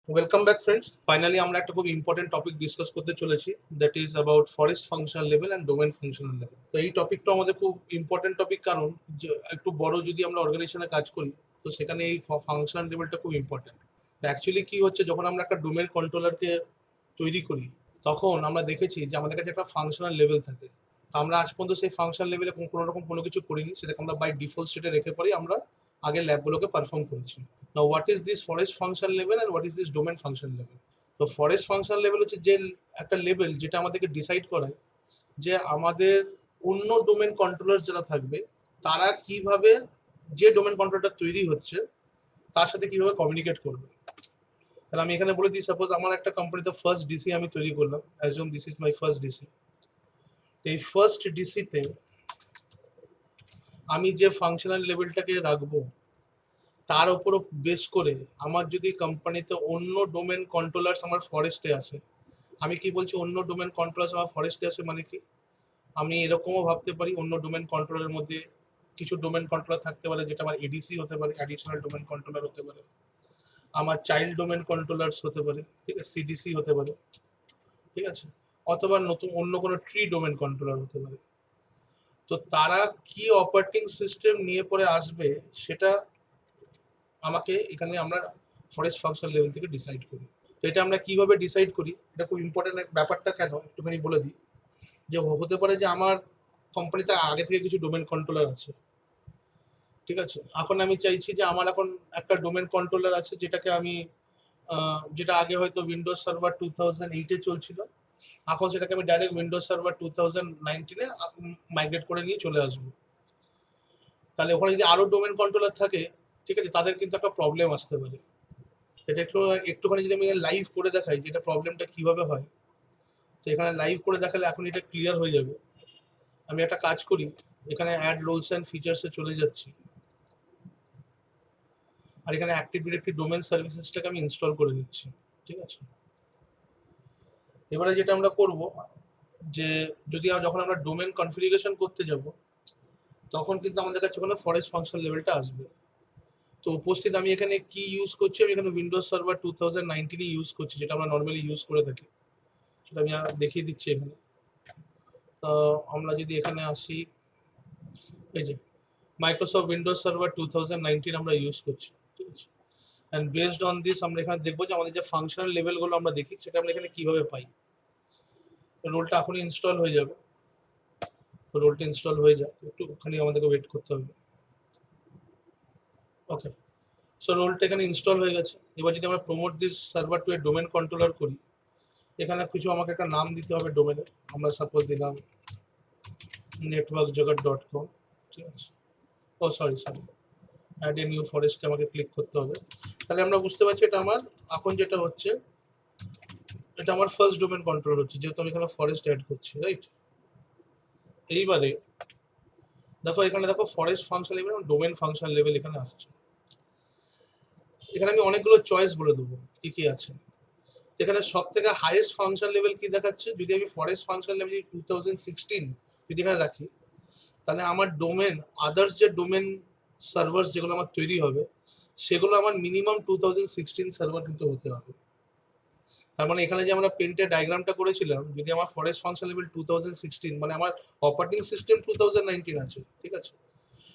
Welcome back friends. Finally আমরা একটা খুব ইম্পর্টেন্ট টপিক ডিসকাস করতে চলেছি, that is about forest functional level and domain functional level. তো এই টপিকটা আমাদের খুব ইম্পর্টেন্ট টপিক, কারণ যে একটু বড় যদি আমরা অর্গানাইজেশনে কাজ করি তো সেখানে এই ফাংশনাল লেভেলটা খুব ইম্পর্টেন্ট। তো অ্যাকচুয়ালি কি হচ্ছে, যখন আমরা একটা ডোমেন কন্ট্রোলারকে তৈরি করি তখন আমরা দেখেছি যে আমাদের কাছে একটা ফাংশনাল লেভেল থাকে। তো আমরা আজ পর্যন্ত সেই ফাংশনাল লেভেলে কোনো রকম কোনো কিছু করিনি, সেটাকে আমরা বাই ডিফল্ট স্টেটে রেখে পড়ি আমরা আগের ল্যাবগুলোকে পারফর্ম করেছি। Now what is this forest function level and what is this domain function level? তো ফরেস্ট ফাংশন লেভেল হচ্ছে যে একটা লেভেল যেটা আমাদেরকে ডিসাইড করায় যে আমাদের অন্য ডোমেন কন্ট্রোলার যারা থাকবে তারা কিভাবে যে ডোমেন কন্ট্রোলটা তৈরি হচ্ছে তার সাথে কিভাবে কমিউনিকেট করবে। তাহলে আমি এখানে বলে দিই, সাপোজ আমার একটা কোম্পানিতে ফার্স্ট ডিসি আমি তৈরি করলাম, assume this is my first DC. এই ফার্স্ট ডিসিতে আমি যে ফাংশনাল লেভেলটাকে রাখবো তার উপর বেস করে আমার যদি কোম্পানিতে অন্য ডোমেন কন্ট্রোলার্স আমার ফরেস্টে আছে, আমি কি বলছি অন্য ডোমেন কন্ট্রোলার্স আমার ফরেস্টে আছে মানে কি, আমি এরকমও ভাবতে পারি অন্য ডোমেন কন্ট্রোলারের মধ্যে কিছু ডোমেন কন্ট্রোলার থাকতে পারে যেটা আমার এডিসি হতে পারে, অ্যাডিশনাল ডোমেন কন্ট্রোলার হতে পারে, আমার চাইল্ড ডোমেন কন্ট্রোলার্স হতে পারে, ঠিক আছে, সিডিসি হতে পারে, ঠিক আছে, অথবা নতুন অন্য কোনো ট্রি ডোমেন কন্ট্রোলার হতে পারে। তো তারা কি অপারেটিং সিস্টেম নিয়ে পরে আসবে সেটা আমাকে এখানে আমরা ফরেস্ট ফাংশন লেভেল থেকে ডিসাইড করি। তো এটা আমরা কিভাবে ডিসাইড করি, এটা খুব ইম্পর্টেন্ট ব্যাপারটা, কেন একটুখানি বলে দিই। যে হতে পারে যে আমার কোম্পানিতে আগে থেকে কিছু ডোমেন কন্ট্রোলার আছে, ঠিক আছে, এখন আমি চাইছি যে আমার এখন একটা ডোমেন কন্ট্রোলার আছে যেটাকে আমি যেটা আগে হয়তো উইন্ডোজ সার্ভার 2008-এ চলছিল, এখন সেটাকে আমি ডাইরেক্ট উইন্ডোজ সার্ভার 2019-এ মাইগ্রেট করে নিয়ে চলে আসবো। তাহলে ওখানে যদি আরো ডোমেন কন্ট্রোলার থাকে, ঠিক আছে, তাদের কিন্তু একটা প্রবলেম আসতে পারে। এটা একটুখানি যদি আমি লাইভ করে দেখাই যে এটা প্রবলেমটা কিভাবে হয়, তো এখানে লাইভ করে দেখালে এখন এটা ক্লিয়ার হয়ে যাবে। আমি একটা কাজ করি, এখানে অ্যাড রোলস অ্যান্ড ফিচার্সে চলে যাচ্ছি, আর এখানে অ্যাক্টিভ ডিরেক্টরি ডোমেন সার্ভিসেসটাকে আমি ইনস্টল করে নিচ্ছি, ঠিক আছে। এবারে যেটা আমরা করব, যে যদি যখন আমরা ডোমেন কনফিগারেশন করতে যাব তখন কিন্তু আমাদের কাছে ওখানে ফরেস্ট ফাংশন লেভেলটা আসবে। তো উপস্থিত আমি এখানে কি ইউজ করছি, আমি এখানে উইন্ডোজ সার্ভার 2019 ইউজ করছি, যেটা আমরা নর্মালি ইউজ করে থাকি, সেটা আমি দেখিয়ে দিচ্ছি এখানে। তো আমরা যদি এখানে আসি, এই যে মাইক্রোসফট উইন্ডোজ সার্ভার 2019 আমরা ইউজ করছি, ঠিক আছে। অ্যান্ড বেসড অন দিস আমরা এখানে দেখবো যে আমাদের যে ফাংশনাল লেভেলগুলো আমরা দেখি সেটা আমরা এখানে কিভাবে পাই। রোলটা এখনই ইনস্টল হয়ে যাবে, তো রোলটা ইনস্টল হয়ে যায়, একটুখানি আমাদেরকে ওয়েট করতে হবে। ওকে, সো রোলটা এখানে ইনস্টল হয়ে গেছে। এবার যদি আমরা promote this server to a domain controller করি, এখানে কিছু আমাকে একটা নাম দিতে হবে ডোমেনের। আমরা সাপোজ দিলাম networkjugger.com, ঠিক আছে। ও সরি অ্যাড এ নিউ ফরেস্টে আমাকে ক্লিক করতে হবে। তাহলে আমরা বুঝতে পারছি এটা আমার এখন যেটা হচ্ছে, এটা আমার ফার্স্ট ডোমেন কন্ট্রোল হচ্ছে, যেহেতু আমি এখানে ফরেস্ট অ্যাড করছি, রাইট। এইবারে দেখো এখানে দেখো ফরেস্ট ফাংশন লেভেল এবং ডোমেন ফাংশন লেভেল এখানে আসছে। এখানে আমি অনেকগুলো চয়েস বলে দেবো কি কি আছে। এখানে সব থেকে হাইয়েস্ট ফাংশন লেভেল কি দেখাচ্ছে, যদি আমি ফরেস্ট ফাংশন লেভেল 2016 যদি এখানে রাখি, তাহলে আমার ডোমেন আদার্স যে ডোমেন সার্ভার যেগুলো আমার তৈরি হবে সেগুলো আমার মিনিমাম 2016 সার্ভার কিন্তু হতে হবে। তার মানে এখানে যে আমরা পেন্টের ডায়াগ্রামটা করেছিলাম, যদি আমার ফরেস্ট ফাংশন লেভেল 2016 মানে আমার অপারেটিং সিস্টেম 2019 আছে, ঠিক আছে।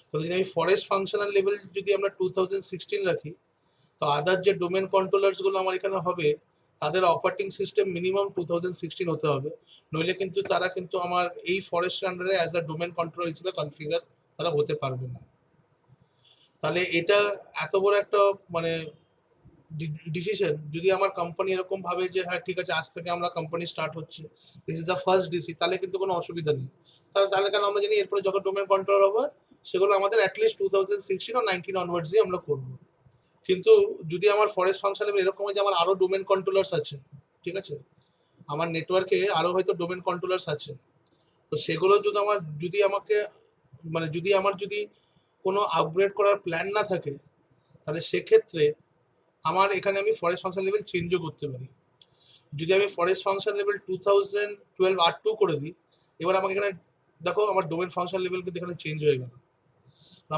তো যদি আমি ফরেস্ট ফাংশনাল লেভেল যদি আমরা 2016 রাখি, তো আদার যে ডোমেন কন্ট্রোলার্স গুলো আমার এখানে হবে তাদের অপারেটিং সিস্টেম মিনিমাম 2016 হতে হবে, নইলে কিন্তু তারা কিন্তু আমার এই ফরেস্ট আন্ডারে অ্যাজ আ ডোমেন কন্ট্রোলার হিসেবে কনফিগার তারা হতে পারবে না। তাহলে এটা এত বড় একটা মানে ডিসিশন, যদি আমার কোম্পানি এরকম ভাবে যে হ্যাঁ ঠিক আছে আজ থেকে আমরা কোম্পানি স্টার্ট হচ্ছে, this is the first DC, তাহলে কিন্তু কোনো অসুবিধা নেই। তাহলে কেন আমরা জানি এরপরে যত ডোমেন কন্ট্রোলার হবে সেগুলো আমাদের অ্যাটলিস্ট 2016 ও 19 অনওয়ার্ডসই আমরা করবো। কিন্তু যদি আমার ফরেস্ট ফাংশন লেভেল এরকম হয় যে আমার আরো ডোমেন কন্ট্রোলার্স আছে, ঠিক আছে, আমার নেটওয়ার্কে আরো হয়তো ডোমেন কন্ট্রোলার্স আছে, তো সেগুলো যদি আমাকে যদি কোনো আপগ্রেড করার প্ল্যান না থাকে, তাহলে সেক্ষেত্রে আমার এখানে আমি ফরেস্ট ফাংশন লেভেল চেঞ্জও করতে পারি। যদি আমি ফরেস্ট ফাংশন লেভেল 2012 R2 করে দিই, এবার আমাকে এখানে দেখো আমার ডোমেন ফাংশন লেভেল কিন্তু এখানে চেঞ্জ হয়ে গেল।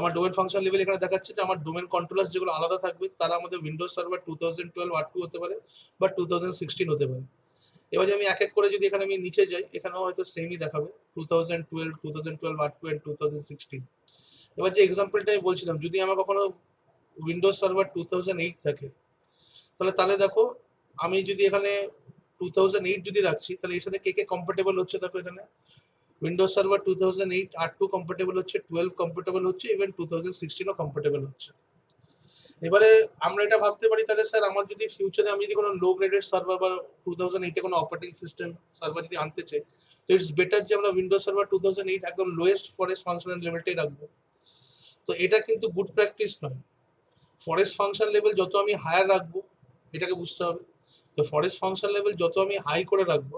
আমার ডোমেন ফাংশন লেভেল এখানে দেখাচ্ছে যে আমার ডোমেন কন্ট্রোলার যেগুলো আলাদা থাকবে তারা আমাদের উইন্ডোজ সার্ভার 2012 R2 হতে পারে বা 2016 হতে পারে। এবার যদি আমি এক এক করে যদি এখানে আমি নিচে যাই, এখানেও হয়তো সেমই দেখাবে 2012, 2012 R2 and 2016। এবার যে এক্সাম্পলটা আমি বলছিলাম, যদি আমার কখনো উইন্ডোজ সার্ভার 2008 থাকে, তাহলে দেখো আমি যদি এখানে 2008 যদি রাখছি, তাহলে এর সাথে কে কে কম্পাটেবল হচ্ছে দেখো এখানে উইন্ডোজ সার্ভার 2008 R2 কম্পাটেবল হচ্ছে, 12 কম্পাটেবল হচ্ছে, ইভেন 2016ও কম্পাটেবল হচ্ছে। এবারে আমরা এটা ভাবতে পারি, তাহলে স্যার আমার যদি ফিউচারে আমি যদি কোনো লো গ্রেডেড সার্ভার বা 2008 এ কোনো অপারেটিং সিস্টেম সার্ভার যদি আনতে চাই, তো ইটস বেটার যে আমরা উইন্ডোজ সার্ভার 2008 একদম লোয়েস্ট ফরেস্ট ফাংশনাল লেভেলটাই রাখবো। তো এটা কিন্তু গুড প্র্যাকটিস নয়। ফরেস্ট ফাংশন লেভেল যত আমি হায়ার রাখবো, এটাকে বুঝতে হবে, তো ফরেস্ট ফাংশন লেভেল যত আমি হাই করে রাখবো,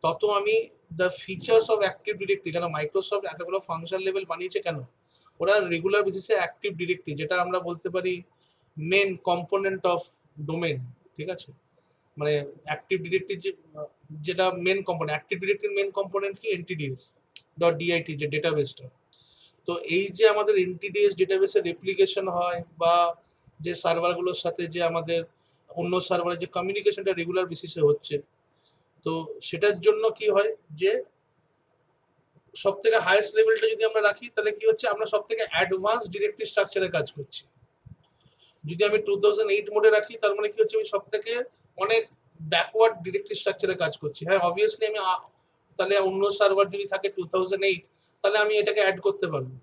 তত আমি the features of active directory, কেন মাইক্রোসফট এতগুলো ফাংশন লেভেল বানিয়েছে কেন, ওরা রেগুলার বেসিসে অ্যাক্টিভ ডিরেক্টরি, যেটা আমরা বলতে পারি মেন কম্পোনেন্ট অফ ডোমেন, ঠিক আছে, মানে অ্যাক্টিভ ডিরেক্টরি যেটা মেন কম্পোনেন্ট, অ্যাক্টিভ ডিরেক্টরির মেন কম্পোনেন্ট কি এনটিডিএস ডট ডিআইটি যে ডেটাবেসটা। তো এই যে আমাদের এনটিডিএস ডেটাবেসের রেপ্লিকেশন হয় বা যে সার্ভারগুলোর সাথে যে আমাদের অন্য সার্ভারের যে কমিউনিকেশনটা রেগুলার বেসিসে হচ্ছে, তো সেটার জন্য কি হয় যে সব থেকে হাইয়েস্ট লেভেলটা যদি আমরা রাখি, তাহলে কি হচ্ছে আমরা সব থেকে অ্যাডভান্স ডিরেক্টরি স্ট্রাকচারে কাজ করছি। যদি আমি 2008 মোডে রাখি, তার মানে কি হচ্ছে আমি সব থেকে অনেক ব্যাকওয়ার্ড ডিরেক্টরি স্ট্রাকচারে কাজ করছি। হ্যাঁ, অবভিয়াসলি আমি তাহলে অন্য সার্ভার যদি থাকে 2008, তাহলে আমি এটাকে অ্যাড করতে পারবো,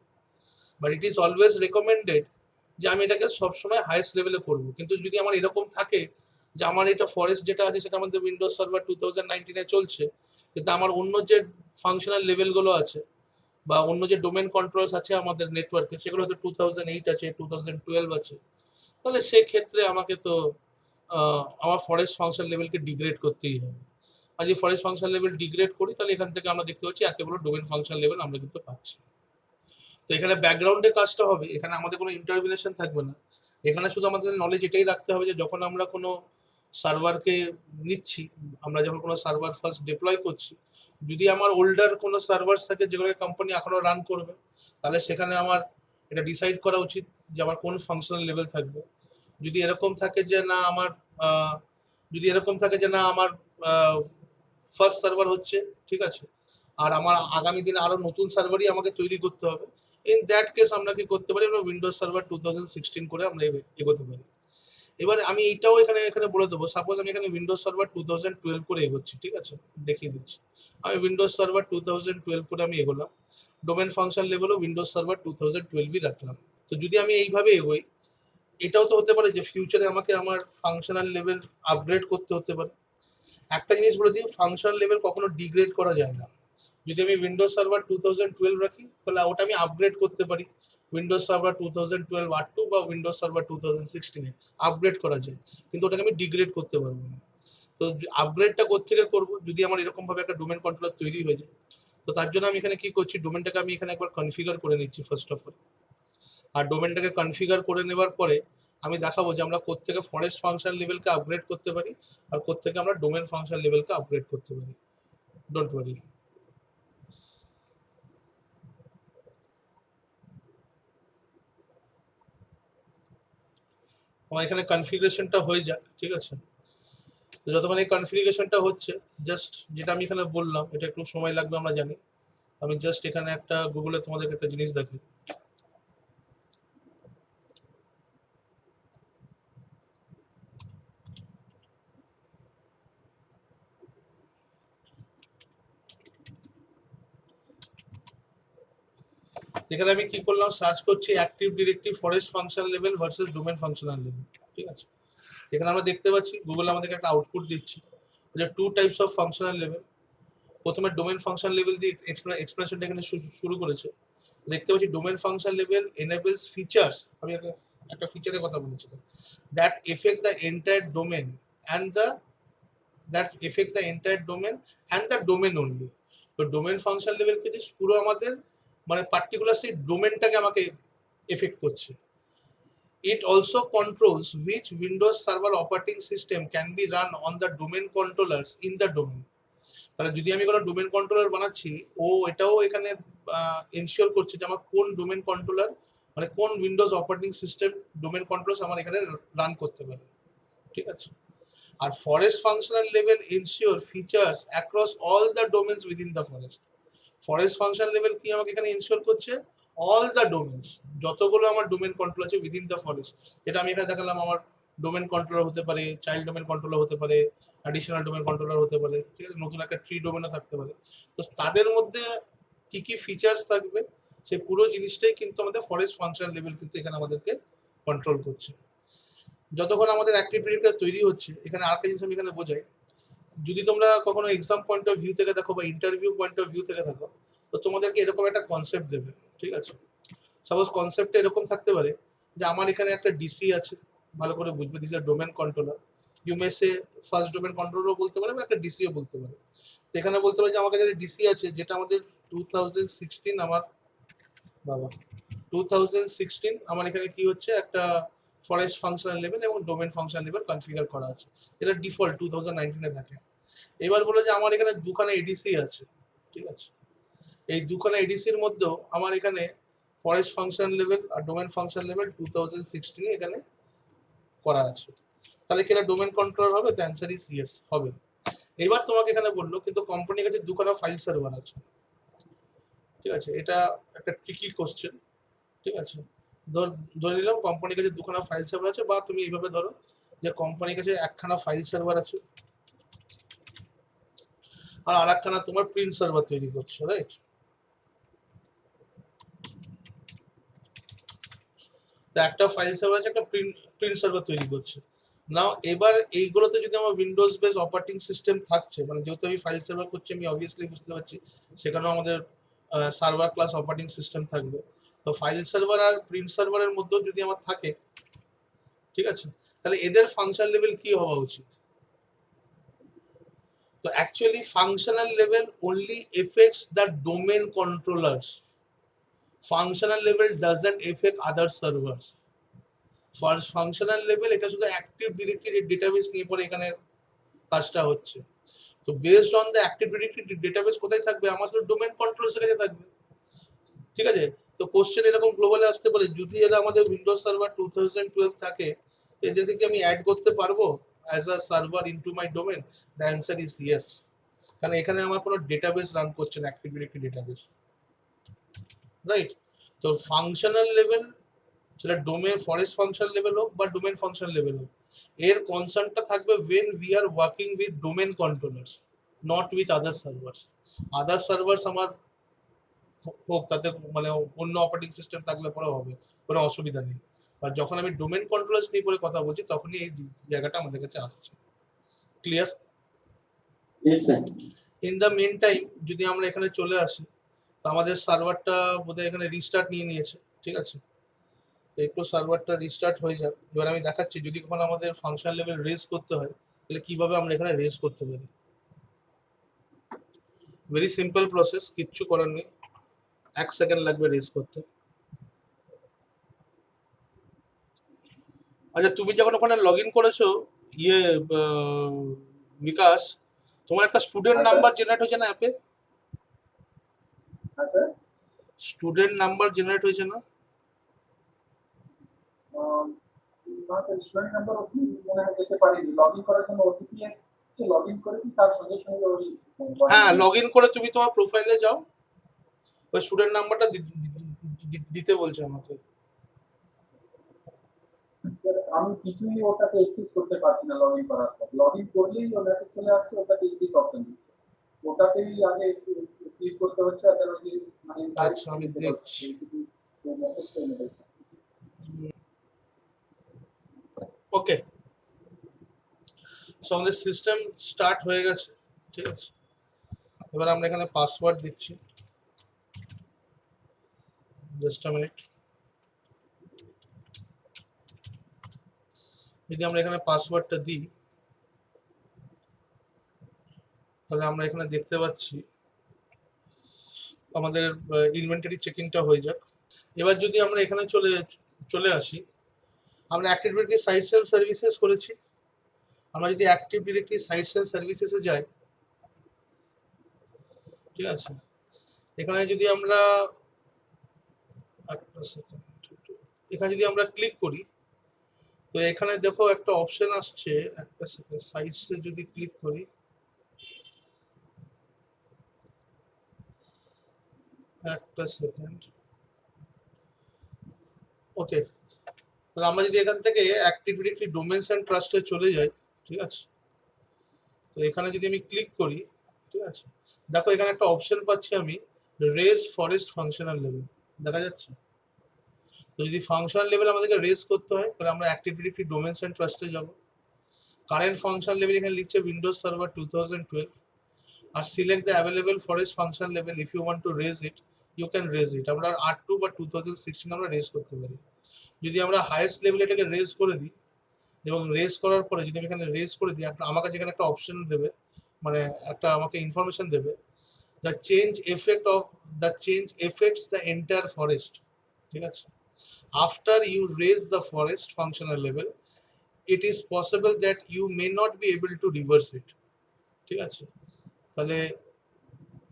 but it is always recommended যে আমি এটাকে সবসময় হাইয়েস্ট লেভেলে করবো। কিন্তু যদি আমার এরকম থাকে যে আমার এটা ফরেস্ট যেটা আছে সেটা আমাদের উইন্ডোজ সার্ভার 2019 চলছে, কিন্তু আমার অন্য যে ফাংশনাল লেভেলগুলো আছে বা অন্য যে ডোমেন কন্ট্রোলস আছে আমাদের নেটওয়ার্কে, সেগুলো হয়তো 2008 আছে, 2012 আছে, তাহলে সেক্ষেত্রে আমাকে তো আমার ফরেস্ট ফাংশন লেভেলকে ডিগ্রেড করতেই হবে। আর যদি ফরেস্ট ফাংশন লেভেল ডিগ্রেড করি, তাহলে এখান থেকে আমরা দেখতে পাচ্ছি এতগুলো ডোমেন ফাংশন লেভেল আমরা কিন্তু পাচ্ছি। তো এখানে ব্যাকগ্রাউন্ডে কাজটা হবে, এখানে আমাদের কোনো ইন্টারভিনেশন থাকবে না। এখানে শুধু আমাদের নলেজ এটাই রাখতে হবে যে যখন আমরা কোনো সার্ভারকে নিচ্ছি, আমরা যখন কোনো সার্ভার ফার্স্ট ডিপ্লয় করছি, যদি আমার ওল্ডার কোনো সার্ভার থাকে যেগুলোকে কোম্পানি এখনো রান করবে, তাহলে সেখানে আমার এটা ডিসাইড করা উচিত যে আমার কোন ফাংশনাল লেভেল থাকবে। যদি এরকম থাকে যে না আমার যদি এরকম থাকে যে না আমার ফার্স্ট সার্ভার হচ্ছে, ঠিক আছে, আর আমার আগামী দিনে আরো নতুন সার্ভারই আমাকে তৈরি করতে হবে, ইন দ্যাট কেস আমরা কি করতে পারি, আমরা উইন্ডোজ সার্ভার 2016 করে আমরা এগোতে পারি। এবার আমি এইটাও এখানে এখানে বলে দেবো, সাপোজ আমি এখানে উইন্ডোজ সার্ভার 2012 করে এগোচ্ছি, ঠিক আছে, দেখিয়ে দিচ্ছি। আমি উইন্ডোজ সার্ভার 2012 করে আমি এগোলাম, ডোমেন ফাংশন লেভেলও উইন্ডোজ সার্ভার 2012ই রাখলাম। তো যদি আমি এইভাবে এগোই, এটাও তো হতে পারে যে ফিউচারে আমাকে আমার ফাংশনাল লেভেল আপগ্রেড করতে হতে পারে। একটা জিনিস বলে দিই, ফাংশনাল লেভেল কখনো ডিগ্রেড করা যায় না। যদি আমি উইন্ডোজ সার্ভার 2012 রাখি, তাহলে ওটা আমি আপগ্রেড করতে পারি উইন্ডোজ সার্ভার 2012 R2 বা উইন্ডোজ সার্ভার 2016 আপগ্রেড করা যায়, কিন্তু ওটাকে আমি ডিগ্রেড করতে পারবো না। তো আপগ্রেডটা কোত্থেকে করবো, যদি আমার এরকম ভাবে একটা ডোমেন কন্ট্রোলার তৈরি হয়ে যায়, তো তার জন্য আমি এখানে কি করছি, ডোমেনটাকে আমি এখানে একবার কনফিগার করে নিচ্ছি ফার্স্ট অফ অল। আর ডোমেনটাকে কনফিগার করে নেবার পরে আমি দেখাবো যে আমরা কোত্থেকে ফরেস্ট ফাংশন লেভেলকে আপগ্রেড করতে পারি আর কোত্থেকে আমরা ডোমেন ফাংশন লেভেলকে আপগ্রেড করতে পারি। Don't worry. আমার এখানে কনফিগারেশনটা হয়ে যাক, ঠিক আছে। তো যতক্ষণ এই কনফিগারেশনটা হচ্ছে, জাস্ট যেটা আমি এখানে বললাম, এটা একটু সময় লাগবে আমরা জানি। আমি জাস্ট এখানে একটা গুগলে তোমাদেরকে একটা জিনিস দেখাই। এখানে আমি কি করলাম, সার্চ করছি active directory forest function level versus domain functional level, ঠিক আছে। এখানে আমরা দেখতে পাচ্ছি গুগল আমাদেরকে একটা আউটপুট দিচ্ছি যে two types of functional level. প্রথমে ডোমেন ফাংশন লেভেল দিয়ে এক্সপ্লেনেশনটা এখানে শুরু করেছে। দেখতে পাচ্ছি domain function level enables features, আমি একটা ফিচারের কথা বলেছিলাম, that affect the entire domain and the domain only. তো ডোমেন ফাংশন লেভেল কিন্তু পুরো আমাদের মানে পার্টিকুলার সেই ডোমেনটাকে আমাকে এফেক্ট করছে। It also controls which Windows Server operating system can be run on the domain controllers in the domain. তাহলে যদি আমি কোনো ডোমেন কন্ট্রোলার বানাচ্ছি, ও এটাও এখানে এনশিওর করছে যে আমার কোন ডোমেন কন্ট্রোলার মানে কোন Windows operating system domain controls আমার এখানে রান করতে পারে, ঠিক আছে। আর forest functional level ensure features across all the domains within the forest. Forest function level কি আমাকে এখানে ইনশিওর করছে, অল দ্য ডোমেন্স, যতগুলো আমার ডোমেন কন্ট্রোল আছে উইদিন দ্য ফরেস্ট। এটা আমি এখানে দেখালাম, আমার ডোমেন কন্ট্রোলার হতে পারে, চাইল্ড ডোমেন কন্ট্রোলার হতে পারে, অ্যাডিশনাল ডোমেন কন্ট্রোলার হতে পারে, ঠিক আছে, নতুন একটা ট্রি ডোমেনও থাকতে পারে। তো তাদের মধ্যে কি কি ফিচার্স থাকবে সেই পুরো জিনিসটাই কিন্তু আমাদের ফরেস্ট ফাংশন লেভেল কিন্তু এখানে আমাদেরকে কন্ট্রোল করছে। যতক্ষণ আমাদের অ্যাক্টিভ ডিরেক্টর তৈরি হচ্ছে, এখানে আরেকটা জিনিস আমি এখানে বোঝাই, যদি তোমরা কখনো এক্সাম পয়েন্ট অফ ভিউ থেকে দেখো বা ইন্টারভিউ পয়েন্ট অফ ভিউ থেকে দেখো, তো তোমাদেরকে এরকম একটা কনসেপ্ট দেবে, ঠিক আছে। সাপোজ কনসেপ্টটা এরকম থাকতে পারে যে আমার এখানে একটা ডিসি আছে, ভালো করে বুঝবে, this domain controller, you may say first domain কন্ট্রোলারও বলতে পারে বা একটা ডিসিও বলতে পারে। এখানে বলতে পারে যে আমার কাছে ডিসি আছে যেটা আমাদের 2016 আমার বাবা 2016 আমার এখানে কি হচ্ছে একটা ফরেস্ট ফাংশনাল লেভেল এবং ডোমেন ফাংশনাল লেভেল কনফিগার করা আছে, এটা ডিফল্ট 2019 থাকে। এবার বলে যে আমার এখানে দুখানা এডিসি আছে, ঠিক আছে, এই দুখানা এডিসির মধ্যেও আমার এখানে ফরেস্ট ফাংশন লেভেল আর ডোমেন ফাংশন লেভেল 2016 এখানে করা আছে, তাহলে কি এটা ডোমেন কন্ট্রোলার হবে? দ্য অ্যান্সার ইজ ইয়েস, হবে। এবার তোমাকে এখানে বললো কিন্তু কোম্পানির কাছে দুখানা ফাইল সার্ভার আছে, ঠিক আছে, এটা একটা ট্রিকি কোশ্চেন, ঠিক আছে। ধরে নিলাম কোম্পানির কাছে দুখানা ফাইল সার্ভার আছে, বা তুমি এইভাবে ধরো যে কোম্পানির কাছে একখানা ফাইল সার্ভার আছে আর আরেকখানা তোমার প্রিন্ট সার্ভার তৈরি করছো, রাইট? তো একটা ফাইল সার্ভার আছে, একটা প্রিন্ট সার্ভার তৈরি করছে। নাও এবার এইগুলোতে যদি আমার উইন্ডোজ বেস অপারেটিং সিস্টেম থাকছে, মানে যেহেতু আমি ফাইল সার্ভার করছি, আমি অবভিয়াসলি বুঝতে পারছি সেখানেও আমাদের সার্ভার ক্লাস অপারেটিং সিস্টেম থাকবে। তো ফাইল সার্ভার আর প্রিন্ট সার্ভারের মধ্যেও যদি আমার থাকে, ঠিক আছে, তাহলে এদের ফাংশন লেভেল কি হওয়া উচিত? তো actually functional level only affects the domain controllers. Functional level doesn't affect other servers. First functional level এটা শুধু অ্যাক্টিভ ডিরেক্টরি ডেটাবেস নিয়ে পরে এখানে কাজটা হচ্ছে। তো based on the active directory database কোথায় থাকবে? আমার শুধু ডোমেন কন্ট্রোলসের কাছে থাকবে, ঠিক আছে। তো কোশ্চেন এরকম গ্লোবালে আসতে পারে, যদি এরা আমাদের উইন্ডোজ সার্ভার 2012 থাকে, এদেরকে কি আমি অ্যাড করতে পারবো as a server into my domain? The answer is yes, কারণ এখানে আমার কোনো ডেটাবেস রান করছে না, অ্যাক্টিভ ডিরেক্টরি ডেটাবেস, রাইট। তো ফাংশনাল লেভেল, সেটা ডোমেন ফরেস্ট ফাংশন লেভেল হোক বা ডোমেন ফাংশন লেভেল হোক, এর কনসার্নটা থাকবে when we are working with domain controllers, not with other servers. Other servers আমার হোক, তাতে মানে অন্য অপারেটিং সিস্টেম থাকলে পরে হবে, কোনো অসুবিধা নেই। আর যখন আমি ডোমেন কন্ট্রোলার্স নিয়ে পরে কথা বলছি, তখনই এই জায়গাটা আমাদের কাছে আসছে। Clear? In the meantime যদি আমরা এখানে চলে আসি, তো আমাদের সার্ভারটা বোধহয় এখানে রিস্টার্ট নিয়ে নিয়েছে, ঠিক আছে। একটু সার্ভারটা রিস্টার্ট হয়ে যাক। এবার আমি দেখাচ্ছি যদি কখনো আমাদের ফাংশন লেভেল রেজ করতে হয়, তাহলে কিভাবে আমরা এখানে রেজ করতে পারি। ভেরি সিম্পল প্রসেস, কিচ্ছু করার নেই, 1 সেকেন্ড লাগবে রেজ করতে। আচ্ছা, তুমি যখন ওখানে লগ ইন করেছো, ইয়ে বিকাশ, তোমার একটা স্টুডেন্ট নাম্বার জেনারেট হয়েছে না অ্যাপে? স্টুডেন্ট নাম্বার জেনারেট হয়েছে না? স্টুডেন্ট নাম্বার মনে হয় দেখতে পারিনি, লগ ইন করার জন্য ওটিপি এসেছে, লগ ইন করেছি, তার সঙ্গে সঙ্গে ওই হ্যাঁ, লগ ইন করে তুমি তোমার প্রোফাইলে যাও, ওই স্টুডেন্ট নাম্বারটা দিতে বলছে আমাকে। আমি কিছুই ওটাকে অ্যাক্সেস করতে পারছি না লগ ইন করার পর। লগ ইন করলেই ও মেসেজ চলে আসছে, ওটাকে এক্সিট অপশন দিচ্ছে, ওটাকেই আগে ক্লিক করতে হচ্ছে। আদারওয়াইজ মানে আচ্ছা, আমি দেখছি। ওকে, সো আমাদের সিস্টেম স্টার্ট হয়ে গেছে, ঠিক আছে। এবার আমরা এখানে পাসওয়ার্ড দিচ্ছি, জাস্ট আ মিনিট। যদি আমরা এখানে পাসওয়ার্ডটা দিই, তাহলে আমরা এখানে দেখতে পাচ্ছি আমাদের ইনভেন্টরি চেকিংটা হয়ে যাক। এবার যদি আমরা এখানে চলে আসি, আমরা active directory sites and services করেছি। আমরা যদি অ্যাক্টিভ ডিরেক্টরি সাইটস এন্ড সার্ভিসেসে যাই, ঠিক আছে, এখানে যদি আমরা একটা সেকেন্ড একটু এখানে যদি আমরা ক্লিক করি, তো এখানে দেখো একটা অপশন আসছে, একটা সেকেন্ড, সাইটসে যদি ক্লিক করি, একটা সেকেন্ড, ওকে। তাহলে আমরা যদি এখান থেকে অ্যাক্টিভ ডিরেক্টরি ডোমেইনস এন্ড ট্রাস্টে চলে যাই, ঠিক আছে, তো এখানে যদি আমি ক্লিক করি, ঠিক আছে, দেখো এখানে একটা অপশন পাচ্ছি আমি, রেজ ফরেস্ট ফাংশনাল লেভেল, দেখা যাচ্ছে। তো যদি ফাংশনাল লেভেল আমাদেরকে রেজ করতে হয়, তাহলে আমরা অ্যাক্টিভ ডিরেক্টরি ডোমেইনস এন্ড ট্রাস্টে যাব। কারেন্ট ফাংশন লেভেল এখানে লিখছে উইন্ডোজ সার্ভার 2012, আর select the available forest function level, if you want to raise it you can raise it. আমরা R2 বা 2016 আমরা রেজ করতে পারি। যদি আমরা হাইয়েস্ট লেভেল এটাকে রেজ করে দিই, এবং রেজ করার পরে যদি আমি এখানে রেজ করে দিই, আমার কাছে এখানে একটা অপশন দেবে, মানে একটা আমাকে ইনফরমেশন দেবে, the change effects the entire forest, ঠিক আছে। After you raise the forest functional level, it is possible that you may not be able to reverse it, ঠিক আছে। তাহলে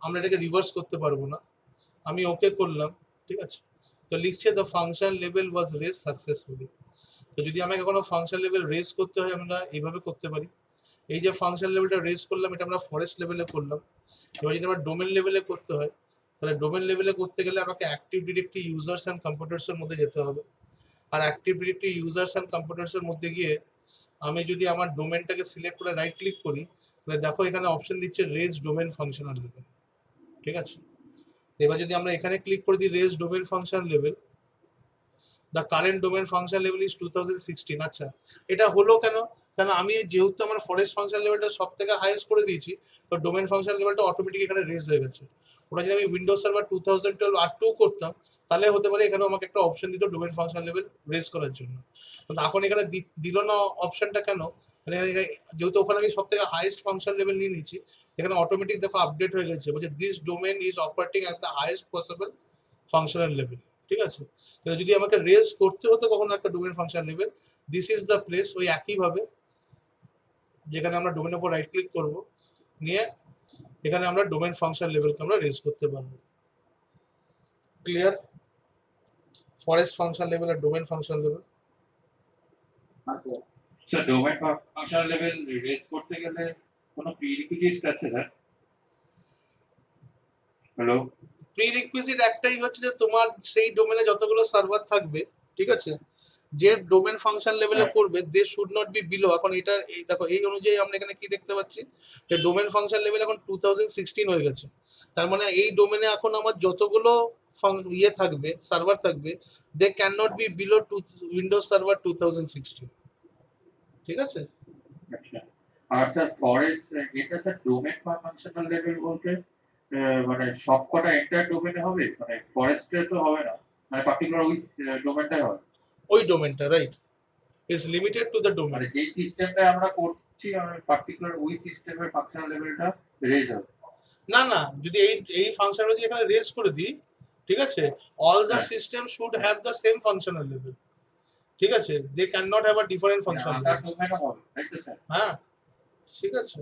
আমরা এটাকে রিভার্স করতে পারবো না। আমি ওকে করলাম, ঠিক আছে। তো লিখছে the function level was raise successfully. তো যদি আমাকে কোনো ফাংশন লেভেল রেজ করতে হয়, আমরা এইভাবে করতে পারি। এই যে ফাংশন লেভেলটা রেজ করলাম, এটা আমরা ফরেস্ট লেভেলে করলাম। এবার যদি আমার ডোমেন লেভেলে করতে হয়, তাহলে ডোমেন লেভেলে করতে গেলে আমাকে active directory users and computers এর মধ্যে যেতে হবে। আর active directory users and computers এর মধ্যে গিয়ে আমি যদি আমার ডোমেনটাকে সিলেক্ট করে রাইট ক্লিক করি, তাহলে দেখো এখানে অপশন দিচ্ছে রেজ ডোমেন ফাংশনাল লেভেল, ঠিক আছে। এবার যদি আমরা এখানে ক্লিক করে দিই raise domain function level, the current domain function level is 2016। আচ্ছা, এটা হলো কেন? কারণ আমি যেহেতু আমার ফরেস্ট ফাংশন লেভেলটা সব থেকে হাইয়েস্ট করে দিয়েছি, তো ডোমেন ফাংশন লেভেলটা অটোমেটিক এখানে রেজ হয়ে গেছে। ওটা যদি আমি উইন্ডোজ সার্ভার 2012 R2 করতাম, তাহলে হতে পারে এখানেও আমাকে একটা অপশন দিত ডোমেন ফাংশন লেভেল রেজ করার জন্য। কিন্তু এখন এখানে দিল না অপশনটা কেন? যেহেতু ওখানে আমি সব থেকে হাইয়েস্ট ফাংশন লেভেল নিয়ে নিচ্ছি, এখানে অটোমেটিক দেখো আপডেট হয়ে গেছে, বলছে this domain is operating at the highest possible functional level, ঠিক আছে। যদি আমাকে রেজ করতে হতো কখনো একটা domain function level, this is the place, ওই একইভাবে যেখানে আমরা ডোমেনের উপর রাইট ক্লিক করব, নিয়ে এখানে আমরা ডোমেন ফাংশন লেভেলকে আমরা রেজ করতে পারবো। ক্লিয়ার? ফরেস্ট ফাংশন লেভেল আর ডোমেন ফাংশন লেভেল। আচ্ছা, So domain function level raise করতে গেলে কোনো প্রিরিকুইজিটস আছে স্যার? হ্যালো, প্রিরিকুইজিট একটাই হচ্ছে যে তোমার সেই ডোমেনে যতগুলো সার্ভার থাকবে, ঠিক আছে, যে ডোমেন ফাংশন লেভেলে করবে they should not be below. এখন এটা এই দেখো, এই অনুযায়ী আমরা এখানে কি দেখতে পাচ্ছি, যে ডোমেন ফাংশন লেভেল এখন 2016 হয়ে গেছে। তার মানে এই ডোমেনে এখন আমার যতগুলো ইয়ে থাকবে, সার্ভার থাকবে, they can not be below Windows server 2016, ঠিক আছে। আচ্ছা। আর স্যার ফরেস্ট এটা স্যার ডোমেন ফাংশনাল লেভেল বলতে মানে সবকটা এন্টার ডোমেনে হবে, মানে ফরেস্টে তো হবে না, মানে পার্টিকুলার ওই ডোমেনটাই হবে। ওই ডোমেনটা right is limited to the domain. মানে যেই সিস্টেমটা আমরা করছি, আমরা পার্টিকুলার ওই সিস্টেমের ফাংশনাল লেভেলটা রেজ হবে। না না, যদি এই ফাংশনটা যদি এখানে রেজ করে দিই, ঠিক আছে, all the system should have the same functional level, ঠিক আছে, they can not have a different functional other level. ডোমেনও হবে, তাই তো স্যার? হ্যাঁ, ঠিক আছে।